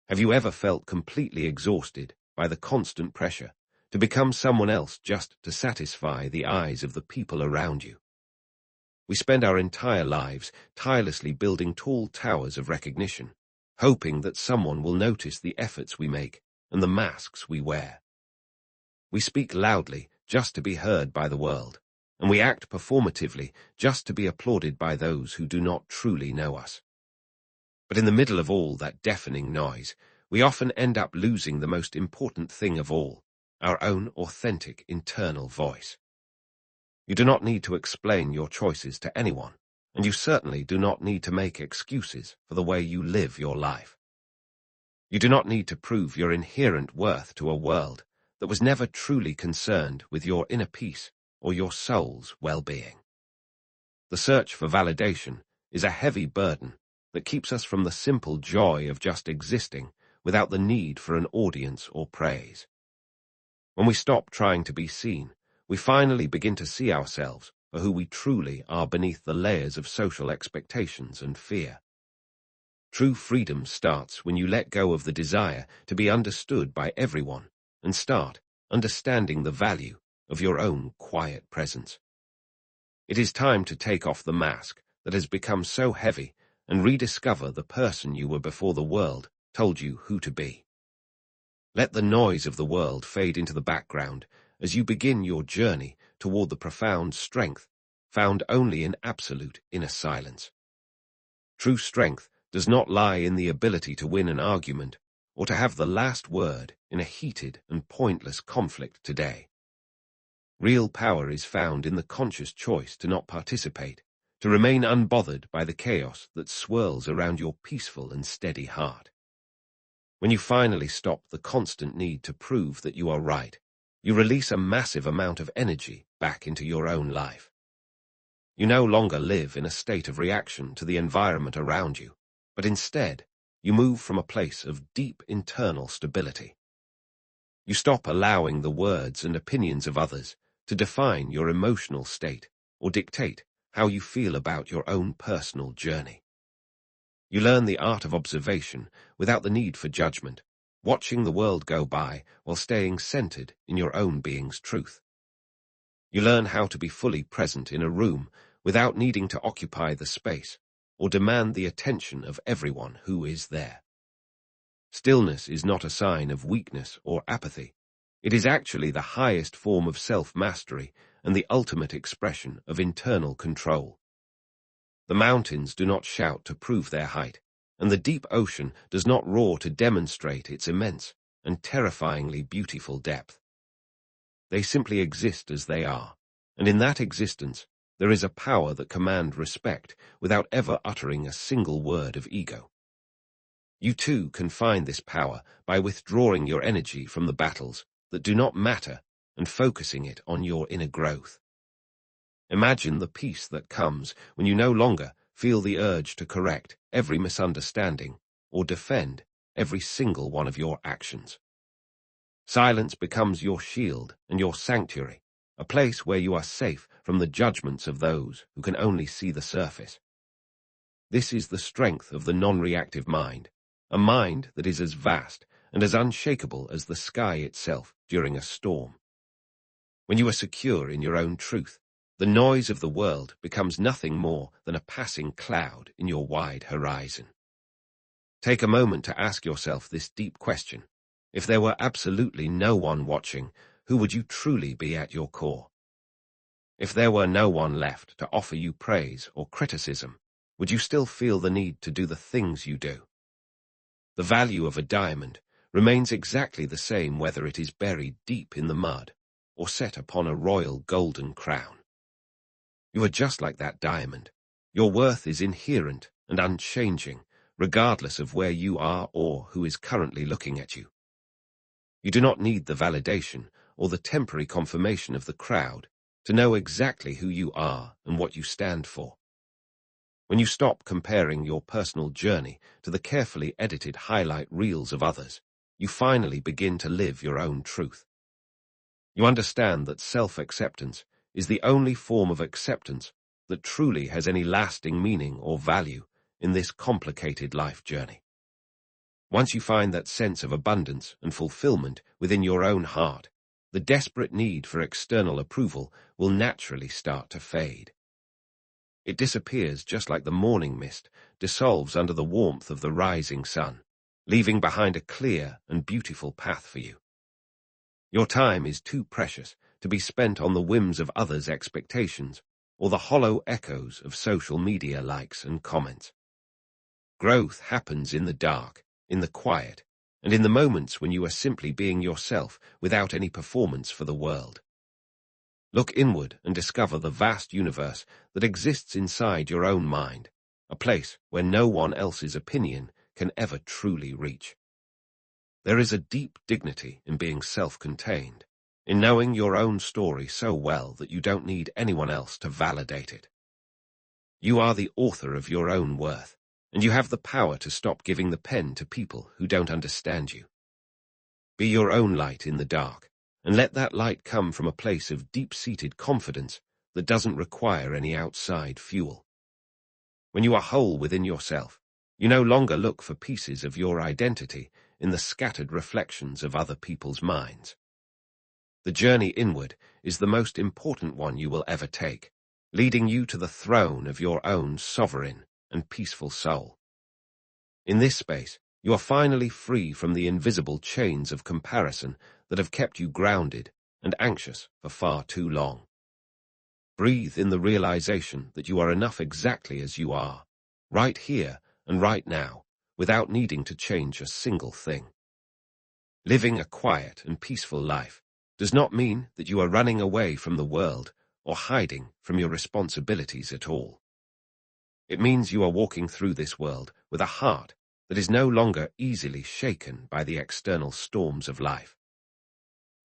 Have you ever felt completely exhausted by the constant pressure to become someone else just to satisfy the eyes of the people around you? We spend our entire lives tirelessly building tall towers of recognition, hoping that someone will notice the efforts we make and the masks we wear. We speak loudly just to be heard by the world, and we act performatively just to be applauded by those who do not truly know us. But in the middle of all that deafening noise, we often end up losing the most important thing of all, our own authentic internal voice. You do not need to explain your choices to anyone, and you certainly do not need to make excuses for the way you live your life. You do not need to prove your inherent worth to a world that was never truly concerned with your inner peace or your soul's well-being. The search for validation is a heavy burden that keeps us from the simple joy of just existing without the need for an audience or praise. When we stop trying to be seen, we finally begin to see ourselves for who we truly are beneath the layers of social expectations and fear. True freedom starts when you let go of the desire to be understood by everyone and start understanding the value of your own quiet presence. It is time to take off the mask that has become so heavy and rediscover the person you were before the world told you who to be. Let the noise of the world fade into the background as you begin your journey toward the profound strength found only in absolute inner silence. True strength does not lie in the ability to win an argument or to have the last word in a heated and pointless conflict today. Real power is found in the conscious choice to not participate, to remain unbothered by the chaos that swirls around your peaceful and steady heart. When you finally stop the constant need to prove that you are right, you release a massive amount of energy back into your own life. You no longer live in a state of reaction to the environment around you, but instead, you move from a place of deep internal stability. You stop allowing the words and opinions of others to define your emotional state or dictate how you feel about your own personal journey. You learn the art of observation without the need for judgment, watching the world go by while staying centered in your own being's truth. You learn how to be fully present in a room without needing to occupy the space or demand the attention of everyone who is there. Stillness is not a sign of weakness or apathy. It is actually the highest form of self-mastery and the ultimate expression of internal control. The mountains do not shout to prove their height, and the deep ocean does not roar to demonstrate its immense and terrifyingly beautiful depth. They simply exist as they are, and in that existence there is a power that commands respect without ever uttering a single word of ego. You too can find this power by withdrawing your energy from the battles that do not matter and focusing it on your inner growth. Imagine the peace that comes when you no longer feel the urge to correct every misunderstanding or defend every single one of your actions. Silence becomes your shield and your sanctuary, a place where you are safe from the judgments of those who can only see the surface. This is the strength of the non-reactive mind, a mind that is as vast and as unshakable as the sky itself during a storm. When you are secure in your own truth, the noise of the world becomes nothing more than a passing cloud in your wide horizon. Take a moment to ask yourself this deep question. If there were absolutely no one watching, who would you truly be at your core? If there were no one left to offer you praise or criticism, would you still feel the need to do the things you do? The value of a diamond remains exactly the same whether it is buried deep in the mud or set upon a royal golden crown. You are just like that diamond. Your worth is inherent and unchanging, regardless of where you are or who is currently looking at you. You do not need the validation or the temporary confirmation of the crowd to know exactly who you are and what you stand for. When you stop comparing your personal journey to the carefully edited highlight reels of others, you finally begin to live your own truth. You understand that self-acceptance is the only form of acceptance that truly has any lasting meaning or value in this complicated life journey. Once you find that sense of abundance and fulfillment within your own heart, the desperate need for external approval will naturally start to fade. It disappears just like the morning mist dissolves under the warmth of the rising sun, leaving behind a clear and beautiful path for you. Your time is too precious to be spent on the whims of others' expectations or the hollow echoes of social media likes and comments. Growth happens in the dark, in the quiet, and in the moments when you are simply being yourself without any performance for the world. Look inward and discover the vast universe that exists inside your own mind, a place where no one else's opinion can ever truly reach. There is a deep dignity in being self-contained, in knowing your own story so well that you don't need anyone else to validate it. You are the author of your own worth, and you have the power to stop giving the pen to people who don't understand you. Be your own light in the dark, and let that light come from a place of deep-seated confidence that doesn't require any outside fuel. When you are whole within yourself, you no longer look for pieces of your identity in the scattered reflections of other people's minds. The journey inward is the most important one you will ever take, leading you to the throne of your own sovereign and peaceful soul. In this space, you are finally free from the invisible chains of comparison that have kept you grounded and anxious for far too long. Breathe in the realization that you are enough exactly as you are, right here and right now, without needing to change a single thing. Living a quiet and peaceful life does not mean that you are running away from the world or hiding from your responsibilities at all. It means you are walking through this world with a heart that is no longer easily shaken by the external storms of life.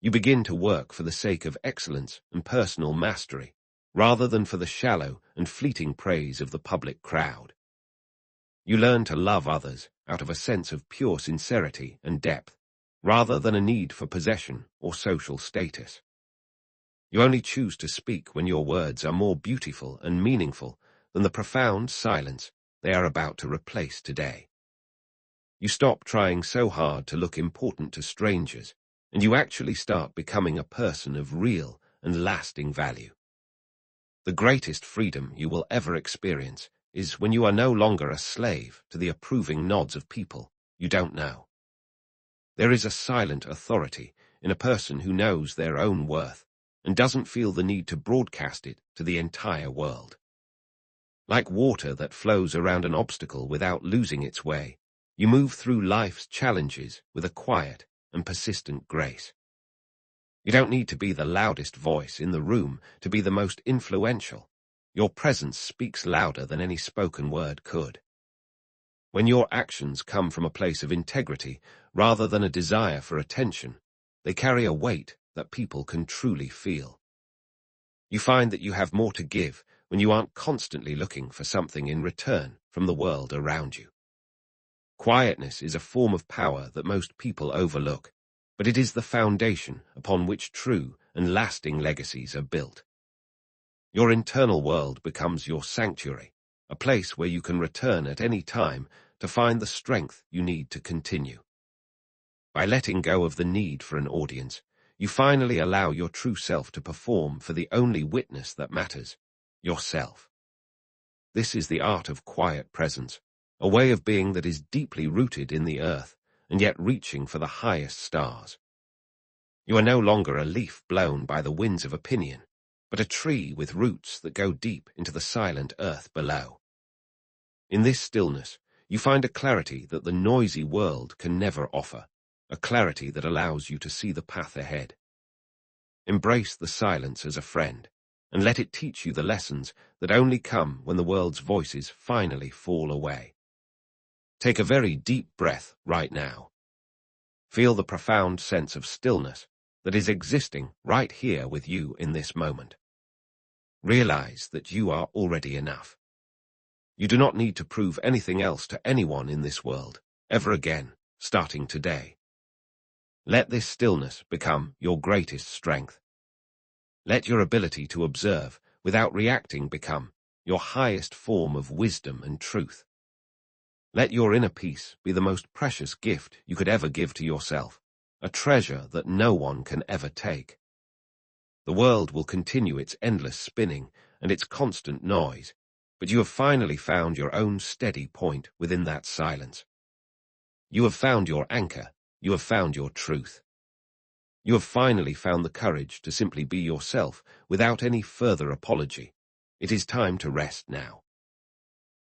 You begin to work for the sake of excellence and personal mastery, rather than for the shallow and fleeting praise of the public crowd. You learn to love others out of a sense of pure sincerity and depth, rather than a need for possession or social status. You only choose to speak when your words are more beautiful and meaningful than the profound silence they are about to replace today. You stop trying so hard to look important to strangers, and you actually start becoming a person of real and lasting value. The greatest freedom you will ever experience is when you are no longer a slave to the approving nods of people you don't know. There is a silent authority in a person who knows their own worth and doesn't feel the need to broadcast it to the entire world. Like water that flows around an obstacle without losing its way, you move through life's challenges with a quiet and persistent grace. You don't need to be the loudest voice in the room to be the most influential. Your presence speaks louder than any spoken word could. When your actions come from a place of integrity rather than a desire for attention, they carry a weight that people can truly feel. You find that you have more to give when you aren't constantly looking for something in return from the world around you. Quietness is a form of power that most people overlook, but it is the foundation upon which true and lasting legacies are built. Your internal world becomes your sanctuary, a place where you can return at any time to find the strength you need to continue. By letting go of the need for an audience, you finally allow your true self to perform for the only witness that matters, yourself. This is the art of quiet presence, a way of being that is deeply rooted in the earth and yet reaching for the highest stars. You are no longer a leaf blown by the winds of opinion, but a tree with roots that go deep into the silent earth below. In this stillness, you find a clarity that the noisy world can never offer, a clarity that allows you to see the path ahead. Embrace the silence as a friend, and let it teach you the lessons that only come when the world's voices finally fall away. Take a very deep breath right now. Feel the profound sense of stillness that is existing right here with you in this moment. Realize that you are already enough. You do not need to prove anything else to anyone in this world, ever again, starting today. Let this stillness become your greatest strength. Let your ability to observe without reacting become your highest form of wisdom and truth. Let your inner peace be the most precious gift you could ever give to yourself, a treasure that no one can ever take. The world will continue its endless spinning and its constant noise, but you have finally found your own steady point within that silence. You have found your anchor, you have found your truth. You have finally found the courage to simply be yourself without any further apology. It is time to rest now.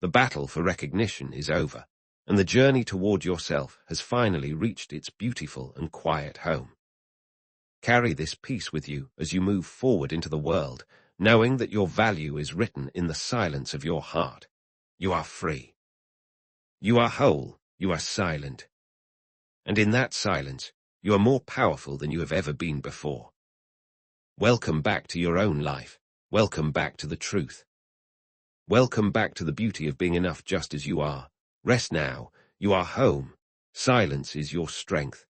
The battle for recognition is over, and the journey toward yourself has finally reached its beautiful and quiet home. Carry this peace with you as you move forward into the world, knowing that your value is written in the silence of your heart. You are free. You are whole. You are silent. And in that silence, you are more powerful than you have ever been before. Welcome back to your own life. Welcome back to the truth. Welcome back to the beauty of being enough just as you are. Rest now. You are home. Silence is your strength.